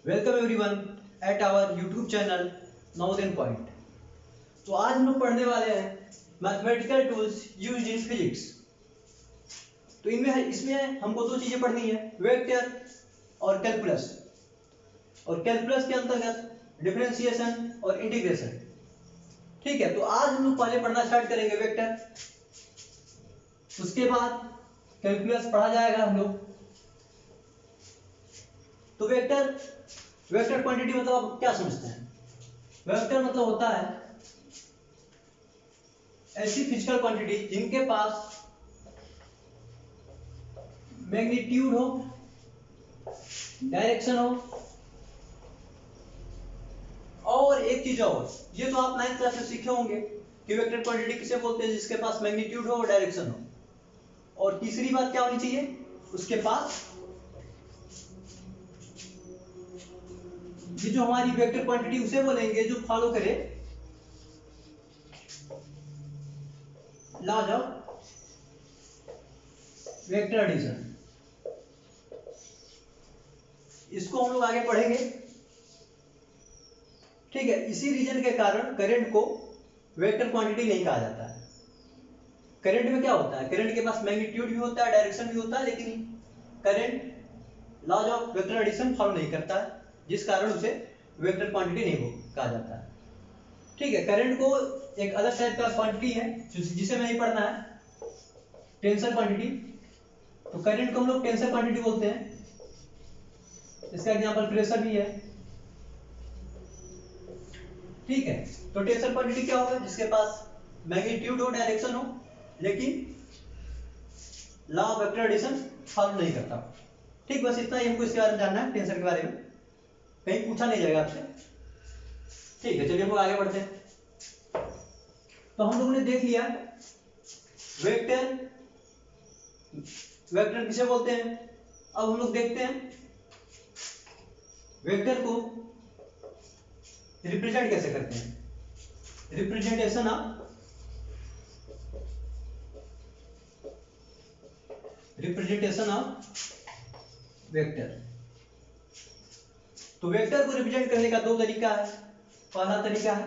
Welcome everyone at our YouTube channel Navodaya point. तो आज हम लोग पढ़ने वाले हैं mathematical tools used in physics. तो इसमें हमको दो चीजें पढ़नी है, वेक्टर और कैलकुलस। और कैलकुलस के अंतर्गत डिफरेंशिएशन और इंटीग्रेशन। ठीक है, तो आज हम लोग पहले पढ़ना स्टार्ट करेंगे वेक्टर, उसके बाद कैलकुलस पढ़ा जाएगा हम लोग। तो वेक्टर क्वांटिटी मतलब आप क्या समझते हैं? वेक्टर मतलब होता है ऐसी फिजिकल क्वांटिटी जिनके पास मैग्नीट्यूड हो, डायरेक्शन हो, और एक चीज और, ये तो आप 9th क्लास में सीखे होंगे कि वेक्टर क्वांटिटी किसे बोलते हैं, जिसके पास मैग्नीट्यूड हो और डायरेक्शन हो। और तीसरी बात क्या होनी चाहिए, उसके पास ये जो हमारी वेक्टर क्वांटिटी उसे बोलेंगे जो फॉलो करे लॉज ऑफ वेक्टर एडिशन। इसको हम लोग आगे पढ़ेंगे। ठीक है, इसी रीजन के कारण करंट को वेक्टर क्वांटिटी नहीं कहा जाता है। करंट में क्या होता है, करंट के पास मैग्नीट्यूड भी होता है, डायरेक्शन भी होता है, लेकिन current laws of vector addition follow नहीं करता है, जिस कारण उसे वेक्टर क्वांटिटी नहीं कहा जाता है। ठीक है, करंट को एक अलग टाइप का क्वांटिटी है जिसे नहीं पढ़ना है, टेंसर क्वांटिटी। तो करंट को हम लोग टेंसर क्वांटिटी बोलते हैं। इसका एग्जांपल प्रेशर भी है। ठीक है, तो टेंसर क्वांटिटी क्या होगा, जिसके पास मैग्नीट्यूड हो, डायरेक्शन हो, लेकिन law of vector addition follow नहीं करता। ठीक, बस इतना ही हमको इसके बारे में जानना है, टेंसर के बारे में। कहीं पूछा नहीं जाएगा आपसे। ठीक है, चलिए हम लोग आगे बढ़ते हैं। तो हम लोगों ने देख लिया वेक्टर किसे बोलते हैं। अब हम लोग देखते हैं वेक्टर को रिप्रेजेंट कैसे करते हैं। Representation of vector. तो वेक्टर को रिप्रेजेंट करने का दो तरीका है। पहला तरीका है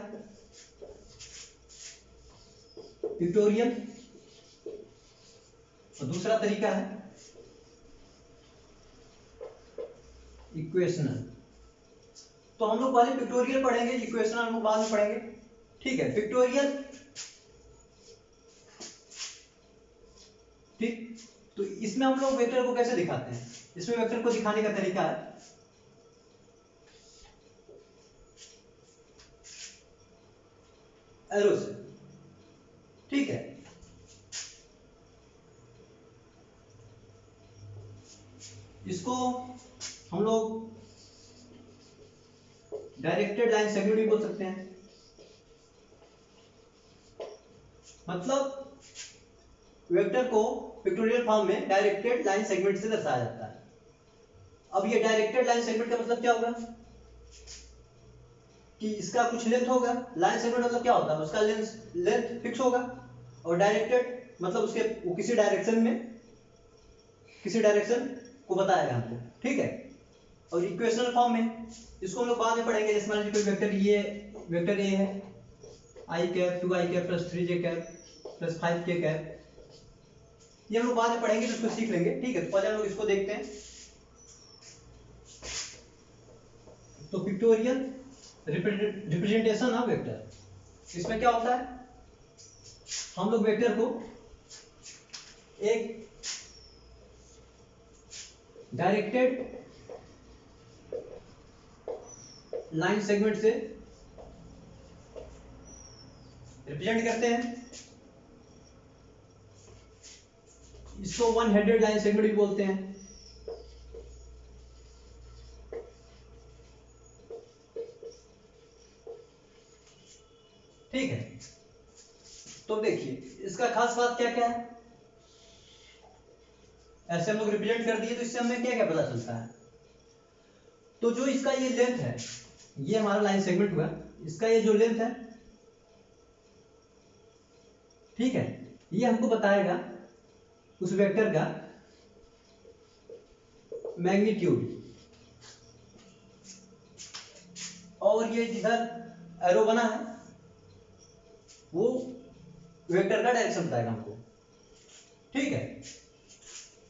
पिक्टोरियल और दूसरा तरीका है इक्वेशनल। तो हम लोग पहले पिक्टोरियल पढ़ेंगे, इक्वेशनल हम लोग बाद में पढ़ेंगे। ठीक है, पिक्टोरियल। ठीक, तो इसमें हम लोग वेक्टर को कैसे दिखाते हैं, इसमें वेक्टर को दिखाने का तरीका है एरो से। ठीक है, इसको हम लोग डायरेक्टेड लाइन सेगमेंट भी बोल सकते हैं। मतलब वेक्टर को पिक्टोरियल फॉर्म में डायरेक्टेड लाइन सेगमेंट से दर्शाया जाता है। अब ये डायरेक्टेड लाइन सेगमेंट का मतलब क्या होगा कि इसका कुछ लेंथ होगा। लाइन सेगमेंट मतलब क्या होता है, उसका लेंथ फिक्स होगा। और डायरेक्टेड मतलब उसके वो किसी डायरेक्शन को बताएगा हमको। ठीक है, और इक्वेशनल फॉर्म में इसको हम लोग बाद में पढ़ेंगे। जैसे मान लीजिए कोई वेक्टर ए है, i cap 2i cap plus 3j cap plus 5k cap, ये हम लोग बाद में पढ़ेंगे, तो इसको सीख लेंगे। ठीक है, तो पहले हम लोग इसको देखते हैं। तो पिक्टोरियल रिप्रेजेंटेशन ऑफ वेक्टर, इसमें क्या होता है, हम लोग वेक्टर को एक डायरेक्टेड लाइन सेगमेंट से रिप्रेजेंट करते हैं। इसको वन हेडेड लाइन सेगमेंट भी बोलते हैं। ठीक है, तो देखिए इसका खास बात क्या क्या है। ऐसे हम लोग रिप्रेजेंट कर दिए, तो इससे हमें क्या क्या पता चलता है। तो जो इसका ये लेंथ है, ये हमारा लाइन सेगमेंट हुआ, इसका ये जो लेंथ है, ठीक है, ये हमको बताएगा उस वेक्टर का मैग्नीट्यूड। और ये जिधर एरो बना है वो वेक्टर का डायरेक्शन बताएगा हमको, ठीक है।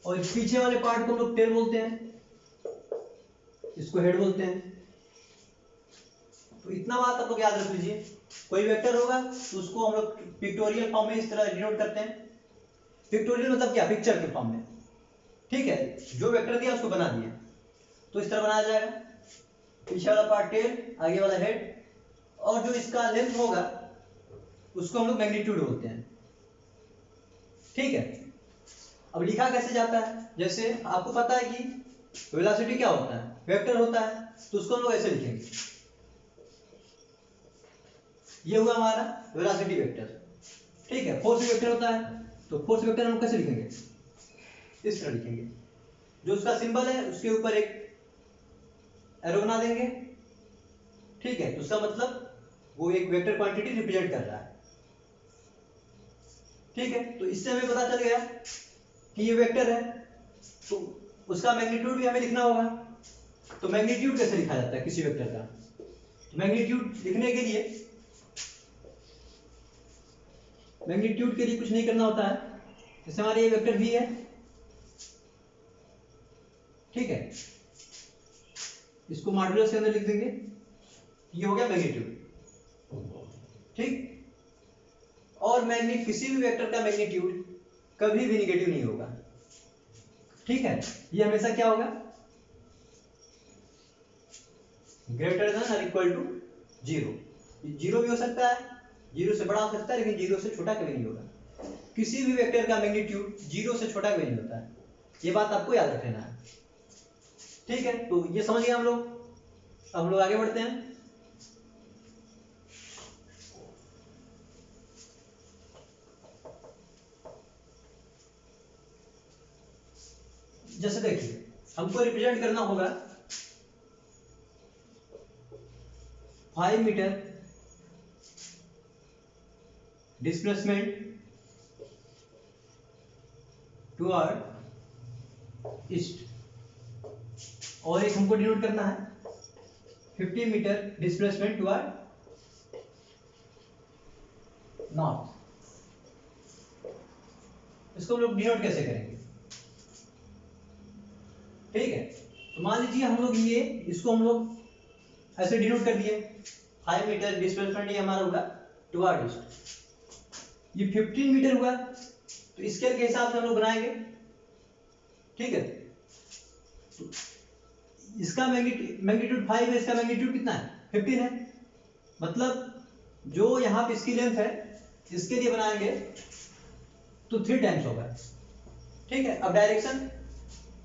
और पीछे वाले पार्ट को हम लोग टेल बोलते हैं, इसको हेड बोलते हैं। तो इतना बात आप लोग याद रख लीजिए, कोई वेक्टर होगा तो उसको हम लोग पिक्टोरियल फॉर्म में इस तरह डिनोट करते हैं। पिक्टोरियल मतलब क्या, पिक्चर के फॉर्म में, ठीक है। जो वेक्टर दिया उसको बना दिया, तो इस तरह बनाया जाएगा। पीछे वाला पार्ट टेल, आगे वाला हेड, और जो इसका लेंथ होगा उसको हम लोग मैग्नीट्यूड बोलते हैं, ठीक है। अब लिखा कैसे जाता है, जैसे आपको पता है कि वेलोसिटी क्या होता है, वेक्टर होता है, तो उसको हम लोग ऐसे लिखेंगे, ये हुआ हमारा वेलोसिटी वेक्टर, ठीक है। फोर्स वेक्टर होता है, तो फोर्स वेक्टर हम कैसे लिखेंगे, इस तरह लिखेंगे। जो उसका सिंबल है उसके ऊपर एक एरो बना देंगे, ठीक है। तो उसका मतलब वो एक वेक्टर क्वांटिटी रिप्रेजेंट कर रहा है, ठीक है। तो इससे हमें पता चल गया कि ये वेक्टर है, तो उसका मैग्नीट्यूड भी हमें लिखना होगा। तो मैग्नीट्यूड कैसे लिखा जाता है किसी वेक्टर का, तो मैग्नीट्यूड लिखने के लिए कुछ नहीं करना होता है। जैसे हमारे ये वेक्टर भी है, ठीक है, इसको मॉड्यूलस के अंदर लिख देंगे, ये हो गया मैग्नीट्यूड, ठीक। और किसी भी वेक्टर का मैग्नीट्यूड कभी भी निगेटिव नहीं होगा, ठीक है। ये हमेशा क्या होगा, ग्रेटर देन और इक्वल टू जीरो। जीरो भी हो सकता है, जीरो से बड़ा हो सकता है, लेकिन जीरो से छोटा कभी नहीं होगा। किसी भी वेक्टर का मैग्नीट्यूड जीरो से छोटा कभी नहीं होता है, ये बात आपको याद रख लेना है, ठीक है। तो ये समझ गए हम लोग। अब हम लोग आगे बढ़ते हैं। जैसे देखिए, हमको रिप्रेजेंट करना होगा 5 मीटर डिस्प्लेसमेंट टुवर्ड ईस्ट, और एक हमको डिनोट करना है 50 मीटर डिस्प्लेसमेंट टुवर्ड नॉर्थ। इसको हम लोग डिनोट कैसे करेंगे, ठीक है। तो मान लीजिए हम लोग इसको हम लोग ऐसे डिनोट कर दिए, 5 मीटर डिस्प्लेसमेंट ये हमारा होगा टुवर्ड ईस्ट। ये 15 मीटर हुआ, तो स्केल के हिसाब से हम लोग बनाएंगे, ठीक है। तो इसका मैग्नीट्यूड 5 है, इसका मैग्नीट्यूड कितना है, 15 है। मतलब जो यहाँ पे इसकी लेंथ है, इसके लिए बनाएंगे तो 3 टाइम्स होगा, ठीक है। अब डायरेक्शन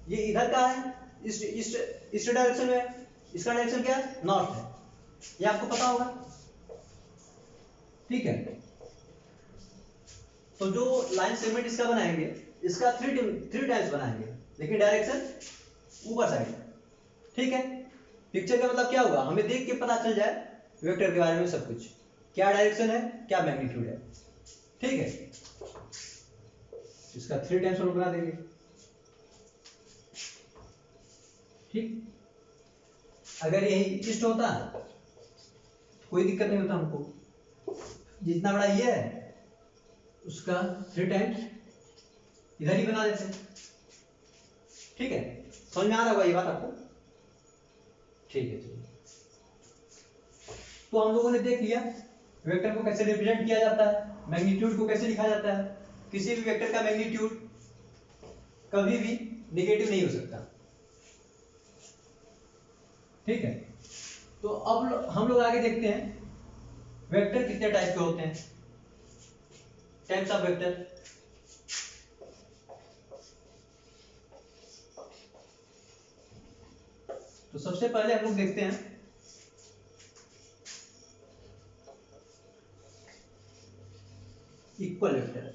ये इधर का है, इस डायरेक्शन में, इसका डायरेक्शन क्या है, नॉर्थ है, ये आपको पता होगा, ठीक है। तो जो लाइन सेगमेंट इसका बनाएंगे, इसका 3 टाइम्स बनाएंगे, लेकिन डायरेक्शन ऊपर साइड, ठीक है। पिक्चर का मतलब क्या होगा, हमें देख के पता चल जाए वेक्टर के बारे में सब कुछ, क्या डायरेक्शन है, क्या मैग्नीट्यूड है, ठीक है। इसका 3 टाइम्स हम लोग बना देंगे, ठीक। अगर यही ईस्ट होता कोई दिक्कत नहीं होता हमको, जितना बड़ा ये है उसका 3 टाइम्स इधर ही बना देते, ठीक है। समझ में आ रहा होगा ये बात आपको, ठीक है। चलिए, तो हम लोगों ने देख लिया वेक्टर को कैसे रिप्रेजेंट किया जाता है, मैग्नीट्यूड को कैसे लिखा जाता है। किसी भी वेक्टर का मैग्नीट्यूड कभी भी नेगेटिव नहीं हो सकता, ठीक है। तो अब हम लोग आगे देखते हैं वेक्टर कितने टाइप के होते हैं, टाइप्स ऑफ वेक्टर। तो सबसे पहले हम लोग देखते हैं इक्वल वेक्टर।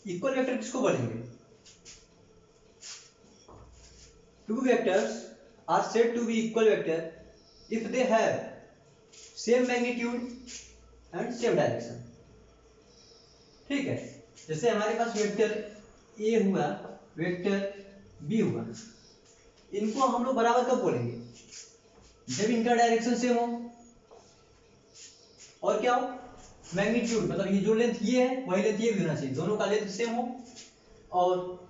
इक्वल वेक्टर किसको बोलेंगे, two vectors are said to be equal vector if they have same magnitude and same direction, ठीक है। जैसे हमारे पास वेक्टर ए हुआ, वेक्टर बी हुआ, इनको हम लोग बराबर कब बोलेंगे? जब इनका डायरेक्शन सेम हो और क्या हो, मैग्नीट्यूड, मतलब ये जो लेंथ ये है वही लेंथ ये भी होना चाहिए, दोनों का लेंथ सेम हो और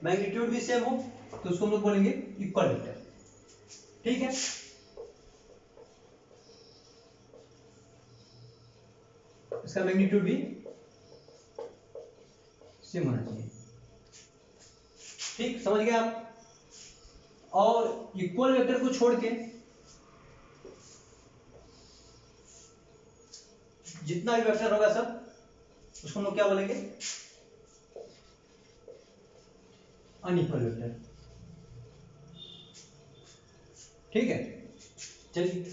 मैग्नीट्यूड भी सेम हो, तो उसको हम लोग बोलेंगे इक्वल वेक्टर। ठीक है, इसका मैग्नीट्यूड भी सेम होना चाहिए। ठीक, समझ गए आप? और इक्वल वेक्टर को छोड़ के जितना भी वेक्टर होगा सब उसको हम लोग क्या बोलेंगे? Unequal vector. ठीक है, चलिए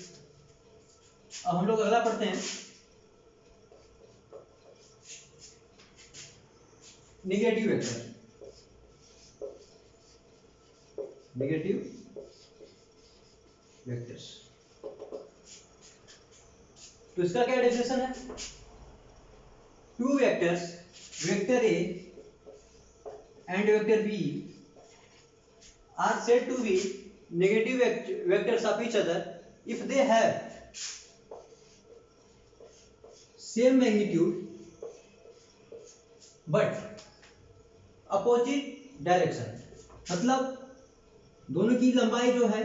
अब हम लोग अगला पढ़ते हैं, निगेटिव वेक्टर। निगेटिव वेक्टर्स, तो इसका क्या डेफिनेशन है? Two vectors, vector A and vector B are said to be negative vectors of each other if they have same magnitude but opposite direction। मतलब दोनों की लंबाई जो है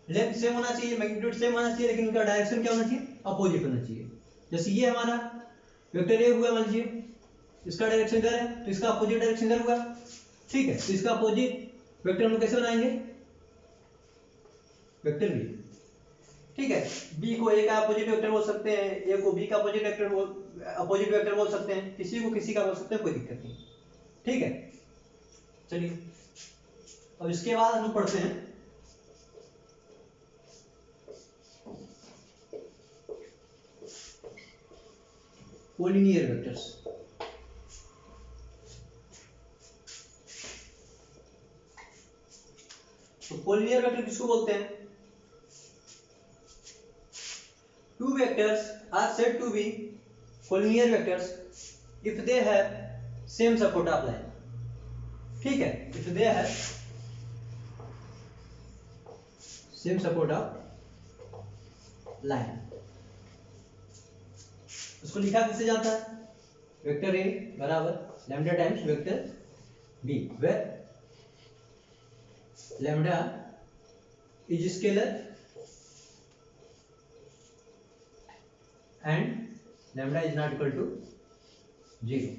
लेंथ सेम होना चाहिए, मैग्नीट्यूड सेम होना चाहिए, लेकिन उनका डायरेक्शन क्या होना चाहिए? अपोजिट होना चाहिए। जैसे ये हमारा वेक्टर ए हुआ, मान लीजिए इसका डायरेक्शन इधर है तो इसका अपोजिट डायरेक्शन इधर हुआ। ठीक है, तो इसका अपोजिट वेक्टर हम लोग कैसे बनाएंगे? Vector B. ठीक है, बी को ए का अपोजिट वेक्टर बोल सकते हैं, ए को बी का अपोजिट वेक्टर बोल सकते हैं, किसी को किसी का बोल सकते हैं, कोई दिक्कत नहीं। ठीक है, चलिए अब इसके बाद हम लोग पढ़ते हैं कोलिनियर वेक्टर्स। तो कोलिनियर वेक्टर किसको बोलते हैं? Two vectors are said to be collinear vectors if they have same support of line। ठीक है, if they have same support of line। उसको लिखा कैसे जाता है? वेक्टर ए बराबर lambda times vector B, where lambda is scalar and lambda is not equal to 0।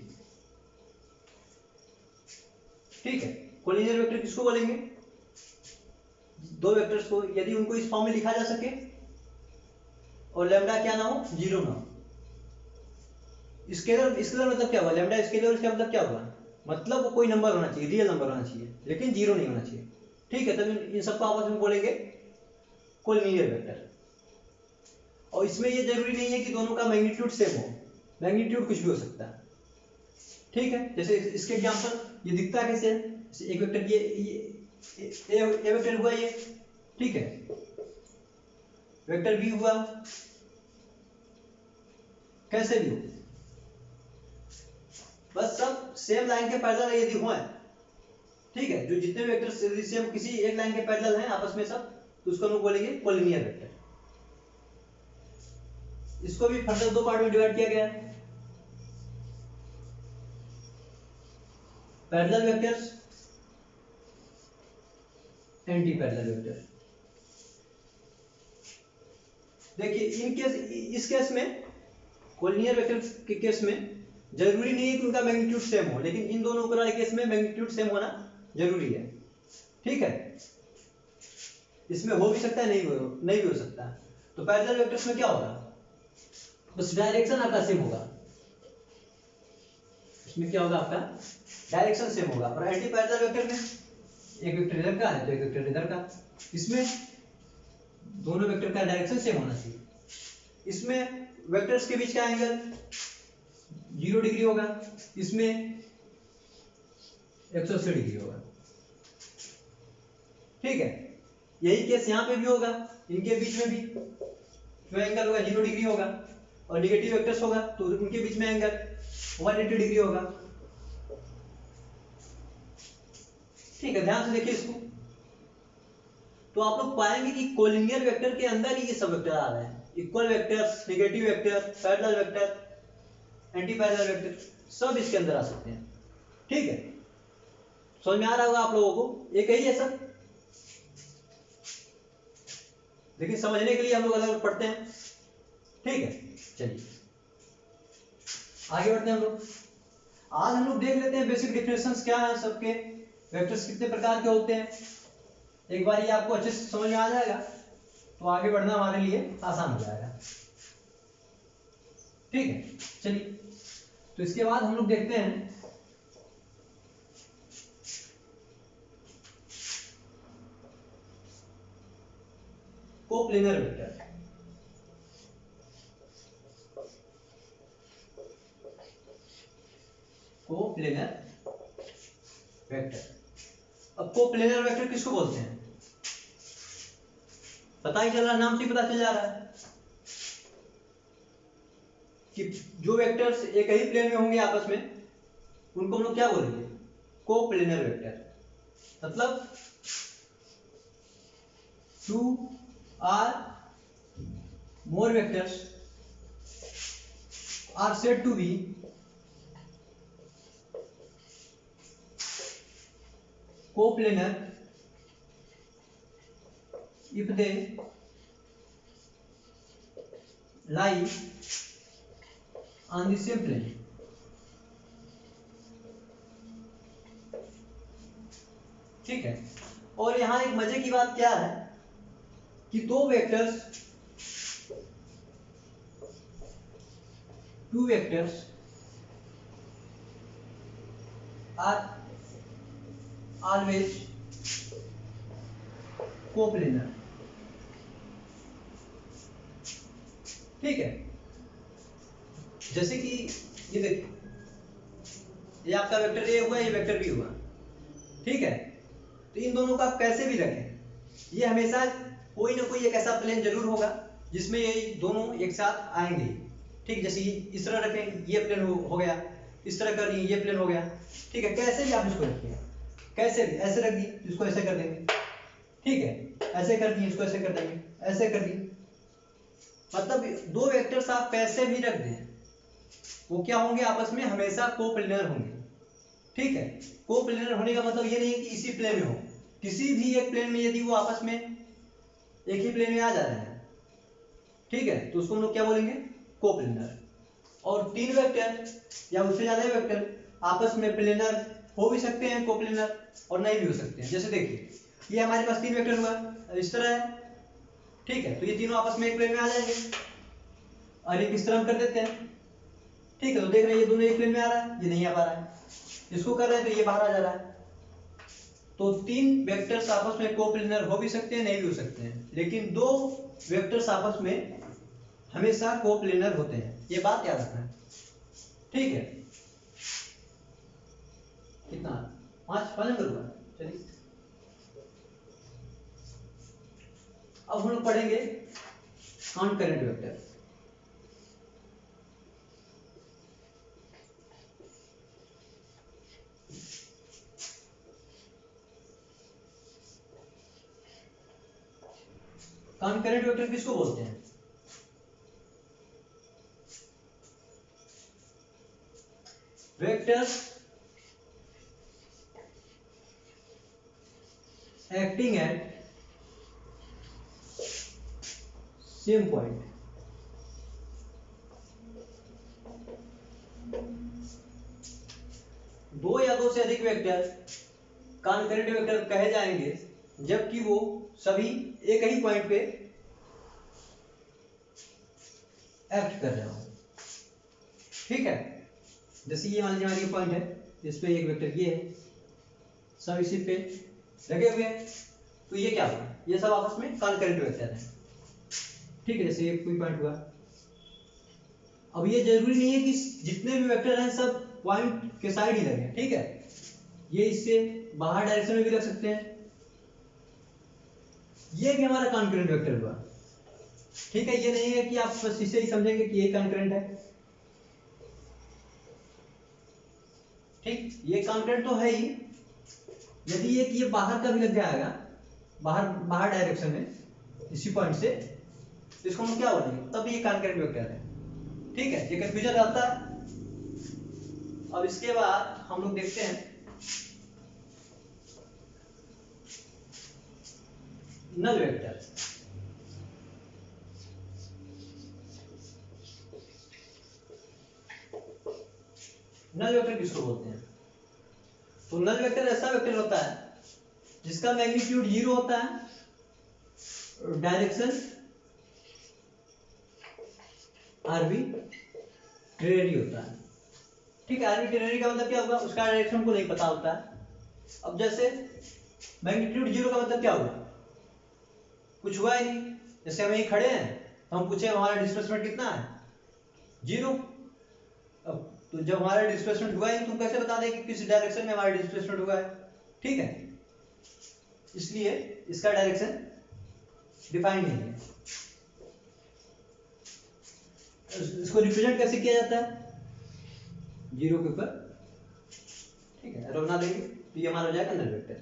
ठीक है, कोलिनियर वेक्टर किसको बोलेंगे? दो वेक्टर्स को यदि उनको इस फॉर्म में लिखा जा सके और लैम्डा क्या ना हो, 0 ना हो। स्केलर, स्केलर मतलब क्या हुआ? लैम्डा स्केलर, इसका मतलब क्या हुआ? मतलब कोई नंबर होना चाहिए, रियल नंबर होना चाहिए, लेकिन 0 नहीं होना चाहिए। ठीक है, तब इन सबको आपस में बोलेंगे कोलिनियर वेक्टर। और इसमें ये जरूरी नहीं है कि दोनों का मैग्नीट्यूड सेम हो, मैग्नीट्यूड कुछ भी हो सकता है। ठीक है, जैसे इसके एग्जांपल ये दिखता कैसे है? एक वेक्टर ये वेक्टर हुआ ये, ठीक है, वेक्टर बी हुआ, कैसे भी हो, बस सब सेम लाइन के पैरेलल यदि हुए, ठीक है, जो जितने वेक्टर यदि सेम किसी एक लाइन के पैरेलल हैं आपस में सब, तो उसको हम लोग बोलेंगे कोलिनियर वेक्टर। इसको भी फर्दर दो पार्ट में डिवाइड किया गया है, parallel vectors, anti parallel vector. देखिए इन केस, इस केस में कोलिनियर वेक्टर के केस में जरूरी नहीं है कि उनका मैग्नीट्यूड सेम हो, लेकिन इन दोनों वाले केस में मैग्नीट्यूड सेम होना जरूरी है। ठीक है, इसमें हो भी सकता है, नहीं भी हो सकता। तो पैरेलल वेक्टर्स में क्या होगा? बस डायरेक्शन आपका सेम होगा, इसमें क्या होगा? आपका डायरेक्शन सेम होगा। और एंटी पैरेलल वेक्टर में एक वेक्टर इधर का है तो एक वेक्टर इधर का, इसमें दोनों वेक्टर का डायरेक्शन सेम होना चाहिए। इसमें वेक्टर्स के बीच का एंगल 0 डिग्री होगा, इसमें 180 डिग्री होगा। ठीक है, यही केस यहाँ पे भी होगा, इनके बीच में भी जो एंगल होगा 0 डिग्री होगा, और निगेटिव वेक्टर्स होगा तो उनके बीच में एंगल 180 डिग्री होगा। ठीक है, ध्यान से देखिए इसको, तो आप लोग पाएंगे कि कोलिनियर वेक्टर के अंदर ही ये सब वेक्टर आ रहे हैं, equal vectors, negative vector, parallel vector, anti parallel vector, सब इसके अंदर आ सकते हैं। ठीक है, समझ में आ रहा होगा आप लोगों को, एक ही है सब, लेकिन समझने के लिए हम लोग अलग अलग पढ़ते हैं। ठीक है, चलिए आगे बढ़ते हैं हम लोग। आज हम लोग देख लेते हैं बेसिक डिफिनेशंस क्या है सबके, वेक्टर्स कितने प्रकार के होते हैं। एक बार ये आपको अच्छे से समझ में आ जाएगा तो आगे बढ़ना हमारे लिए आसान हो जाएगा। ठीक है, चलिए तो इसके बाद हम लोग देखते हैं कोप्लेनर वेक्टर। कोप्लेनर वेक्टर, अब कोप्लेनर वेक्टर किसको बोलते हैं, पता ही चल रहा, नाम से पता चल जा रहा है कि जो वेक्टर्स एक ही प्लेन में होंगे आपस में, उनको हम लोग क्या बोलेंगे, कोप्लेनर वेक्टर। मतलब two or more vectors are said to be coplanar if they lie on the same plane। ठीक है, और यहां एक मजे की बात क्या है कि two vectors are always coplanar. ठीक है, जैसे कि ये देखिए, ये आपका वेक्टर ए हुआ, ये वेक्टर बी हुआ। ठीक है, तो इन दोनों को आप कैसे भी रखें, ये हमेशा कोई ना कोई एक ऐसा प्लेन जरूर होगा जिसमें ये दोनों एक साथ आएंगे। ठीक, जैसे इस तरह रखें, ये प्लेन हो गया, इस तरह कर दिए, ये प्लेन हो गया। ठीक है, कैसे भी आप इसको रखिए, कैसे भी, ऐसे रख दिए इसको ऐसे कर देंगे। ठीक है, ऐसे कर दिए इसको ऐसे कर देंगे, ऐसे कर दिए, मतलब दो वेक्टर्स आप कैसे भी रख दें वो क्या होंगे, आपस में हमेशा कोप्लेनर होंगे। ठीक है, कोप्लेनर होने का मतलब ये नहीं है कि इसी प्लेन में हो, किसी भी एक प्लेन में यदि वो आपस में एक ही प्लेन में आ जा रहे हैं, ठीक है, तो उसको हम लोग क्या बोलेंगे, कोप्लेनर। और तीन वेक्टर या उससे ज्यादा वेक्टर आपस में प्लेनर हो भी सकते हैं, कोप्लेनर, और नहीं भी हो सकते हैं। जैसे देखिए, ये हमारे पास तीन वेक्टर हुआ, इस तरह है। ठीक है, तो ये तीनों आपस में एक प्लेन में आ जाएंगे, और एक इस तरह हम कर देते हैं। ठीक है, तो देख रहे हैं ये दोनों एक प्लेन में आ रहा है, ये नहीं आ पा रहा है, इसको कर रहे हैं तो ये बाहर आ जा रहा है। तो तीन वेक्टर्स आपस में कोप्लेनर हो भी सकते हैं, नहीं भी हो सकते हैं, लेकिन दो वेक्टर्स आपस में हमेशा कोप्लेनर होते हैं, ये बात याद रखना है। ठीक है, कितना 5 नंबर हुआ। चलिए अब हम लोग पढ़ेंगे कॉनकरेंट वेक्टर। कॉनकरेंट वेक्टर किसको बोलते हैं, vectors acting at same point। दो या दो से अधिक वेक्टर कॉनकरेंट वेक्टर कहे जाएंगे जबकि वो सभी एक ही पॉइंट पे एक्ट कर रहे हो। ठीक है, जैसे ये मान लीजिए हमारी पॉइंट है, इस पे एक वेक्टर ये है, सब इसी पे लगे हुए हैं, तो ये क्या हुआ, ये सब आपस में कॉनकरेंट वेक्टर है। ठीक है, जैसे ये कोई पॉइंट हुआ, अब ये जरूरी नहीं है कि जितने भी वेक्टर हैं सब पॉइंट के साइड ही लगे। ठीक है, ये इससे बाहर डायरेक्शन में भी रख सकते हैं, ये भी हमारा कॉन्करेंट वेक्टर हुआ। ठीक है, ये नहीं है कि आप बस इसे ही समझेंगे कि ये कॉन्करेंट है। ठीक, ये कॉन्करेंट तो है ही, यदि ये बाहर का भी लग जाएगा बाहर बाहर डायरेक्शन में इसी पॉइंट से, तो इसको हम क्या बोलेंगे, तब ये कॉन्करेंट वेक्टर है। ठीक है, ये कंफ्यूजन रहता है। अब इसके बाद हम लोग देखते हैं नल वेक्टर। नल वेक्टर किसको बोलते हैं? तो नल वेक्टर ऐसा वेक्टर होता है जिसका मैग्नीट्यूड 0 होता है, डायरेक्शन आर्बिट्रेरी होता है। ठीक है, आर्बिट्रेरी का मतलब क्या होगा, उसका डायरेक्शन को नहीं पता होता है। अब जैसे मैग्नीट्यूड 0 का मतलब क्या हुआ, कुछ हुआ ही नहीं। जैसे हम यहीं खड़े हैं तो हम पूछे हमारा डिस्प्लेसमेंट कितना है, 0। अब तो जब हमारा डिस्प्लेसमेंट हुआ ही नहीं, तुम कैसे बता दें कि किस डायरेक्शन में हमारा डिस्प्लेसमेंट हुआ है? ठीक है, इसलिए इसका डायरेक्शन डिफाइंड नहीं है। इसको रिप्रेजेंट कैसे किया जाता है, 0 के ऊपर। ठीक है, एरो बना देंगे तो ये हमारा हो जाएगा नल वेक्टर।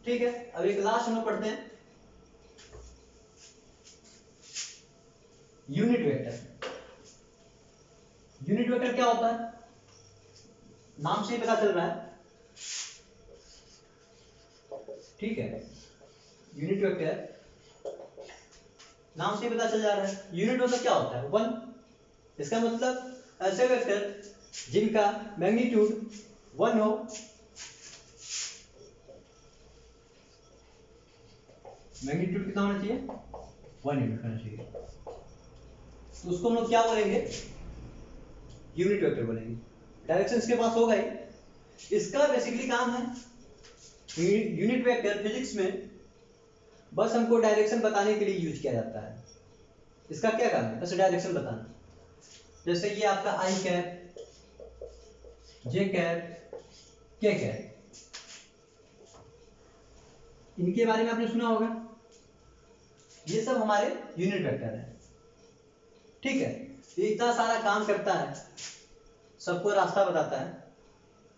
ठीक है, अब एक लास्ट हम लोग पढ़ते हैं यूनिट वेक्टर। यूनिट वेक्टर क्या होता है, नाम से ही पता चल रहा है। ठीक है, यूनिट वेक्टर नाम से ही पता चल जा रहा है। यूनिट मतलब क्या होता है, 1। इसका मतलब ऐसे वेक्टर जिनका मैग्नीट्यूड 1 हो, मैग्नीट्यूड कितना होना चाहिए, 1 यूनिट होना चाहिए, तो उसको हम लोग क्या बोलेंगे, यूनिट वेक्टर बोलेंगे। डायरेक्शन इसके पास होगा ही। इसका बेसिकली काम है, यूनिट वेक्टर फिजिक्स में बस हमको डायरेक्शन बताने के लिए यूज किया जाता है। इसका क्या काम है, बस डायरेक्शन बताना। जैसे ये आपका आई कैप, जे कैप, के कैप, इनके बारे में आपने सुना होगा, ये सब हमारे यूनिट वेक्टर है। ठीक है, ये इतना सारा काम करता है, सबको रास्ता बताता है,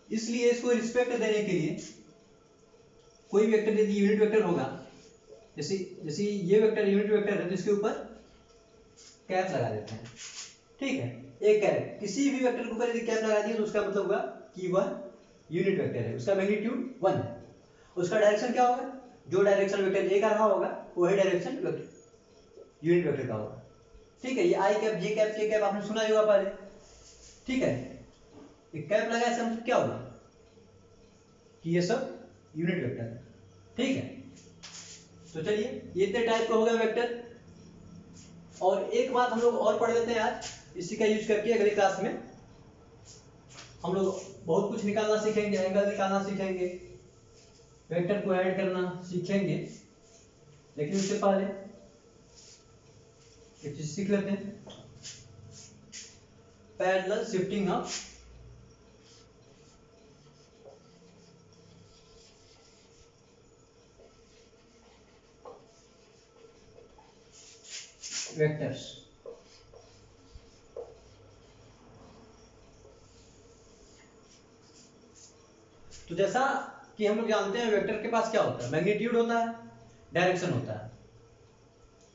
इसलिए इसको रिस्पेक्ट देने के लिए कोई भी वेक्टर यदि यूनिट वेक्टर होगा, जैसे जैसे ये वेक्टर यूनिट वेक्टर है तो इसके ऊपर कैप लगा देते हैं। ठीक है, एक कैप, किसी भी वेक्टर के ऊपर यदि कैप लगा दिए तो उसका मतलब हुआ कि वह यूनिट वेक्टर है, उसका मैग्नीट्यूड 1 है। उसका डायरेक्शन क्या होगा, जो डायरेक्शन वेक्टर ए का रहा होगा वही डायरेक्शन यूनिट वेक्टर का होगा। ठीक है, ये आई कैप, जे कैप, के कैप आपने सुना ही होगा पहले। ठीक है, एक कैप लगाए से मतलब क्या होगा कि ये सब यूनिट वेक्टर है। ठीक है, तो चलिए ये इतने टाइप का हो गया वेक्टर। और एक बात हम लोग और पढ़ लेते हैं आज, इसी का यूज करके अगली क्लास में हम लोग बहुत कुछ निकालना सीखेंगे, एंगल निकालना सीखेंगे, वेक्टर को ऐड करना सीखेंगे। लेकिन उससे पहले एक चीज सीख लेते हैं, पैरेलल शिफ्टिंग ऑफ वेक्टर्स। तो जैसा कि हम लोग जानते हैं वेक्टर के पास क्या होता है, मैग्नीट्यूड होता है, डायरेक्शन होता है।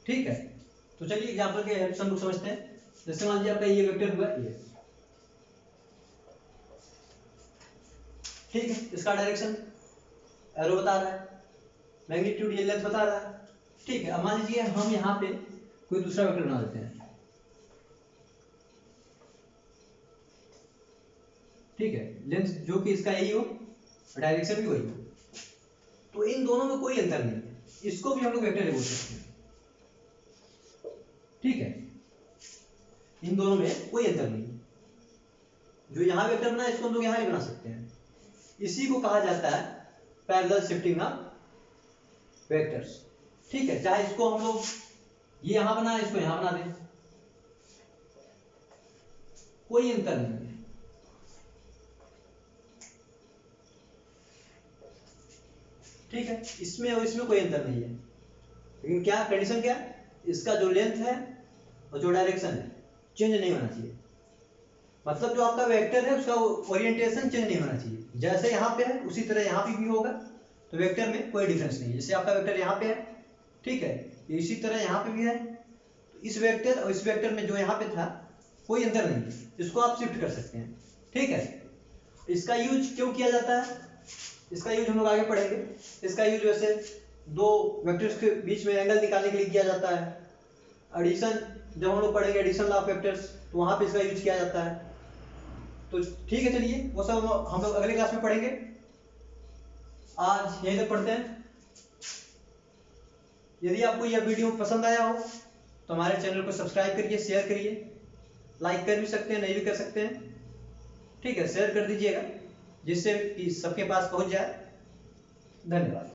ठीक है, तो चलिए एग्जांपल के हेल्प से हम लोग समझते हैं। जैसे मान लीजिए आपका ये वेक्टर हुआ ये, ठीक है, इसका डायरेक्शन एरो बता रहा है, मैग्नीट्यूड ये लेंथ बता रहा है। ठीक है, अब मान लीजिए हम यहाँ पे कोई दूसरा वेक्टर बना देते हैं। ठीक है, लेंथ जो कि इसका यही हो, डायरेक्शन भी वही हो, तो इन दोनों में कोई अंतर नहीं है, इसको भी हम लोग वेक्टर बोल सकते हैं। ठीक है, इन दोनों में कोई अंतर नहीं है, जो यहाँ वेक्टर बना है इसको हम लोग यहाँ भी बना सकते हैं। इसी को कहा जाता है पैरेलल शिफ्टिंग ऑफ वेक्टर्स। ठीक है, चाहे इसको हम लोग ये यहां बना है, इसको यहां बना दें, कोई अंतर नहीं है। ठीक है, इसमें और इसमें कोई अंतर नहीं है, लेकिन क्या कंडीशन क्या है, इसका जो लेंथ है और जो डायरेक्शन है चेंज नहीं होना चाहिए। मतलब जो आपका वेक्टर है उसका ओरिएंटेशन चेंज नहीं होना चाहिए, जैसे यहाँ पे है उसी तरह यहाँ पे भी होगा, तो वेक्टर में कोई डिफरेंस नहीं है। जैसे आपका वेक्टर यहाँ पे है, ठीक है, इसी तरह यहाँ पे भी है, तो इस वेक्टर और इस वेक्टर में जो यहाँ पे था कोई अंतर नहीं है, इसको आप शिफ्ट कर सकते हैं, ठीक है। इसका यूज क्यों किया जाता है, इसका यूज हम लोग आगे पढ़ेंगे। इसका यूज वैसे दो वेक्टर्स के बीच में एंगल निकालने के लिए किया जाता है। एडिशन जब हम लोग पढ़ेंगे एडिशन लॉ ऑफ वेक्टर्स, तो वहां पे इसका यूज किया जाता है। तो ठीक है, चलिए वो सब हम लोग अगले क्लास में पढ़ेंगे। आज यहीं तक पढ़ते हैं। यदि आपको यह वीडियो पसंद आया हो तो हमारे चैनल को सब्सक्राइब करिए, शेयर करिए, लाइक कर भी सकते हैं, नहीं भी कर सकते हैं, ठीक है, शेयर कर दीजिएगा जिससे कि सबके पास पहुंच जाए। धन्यवाद।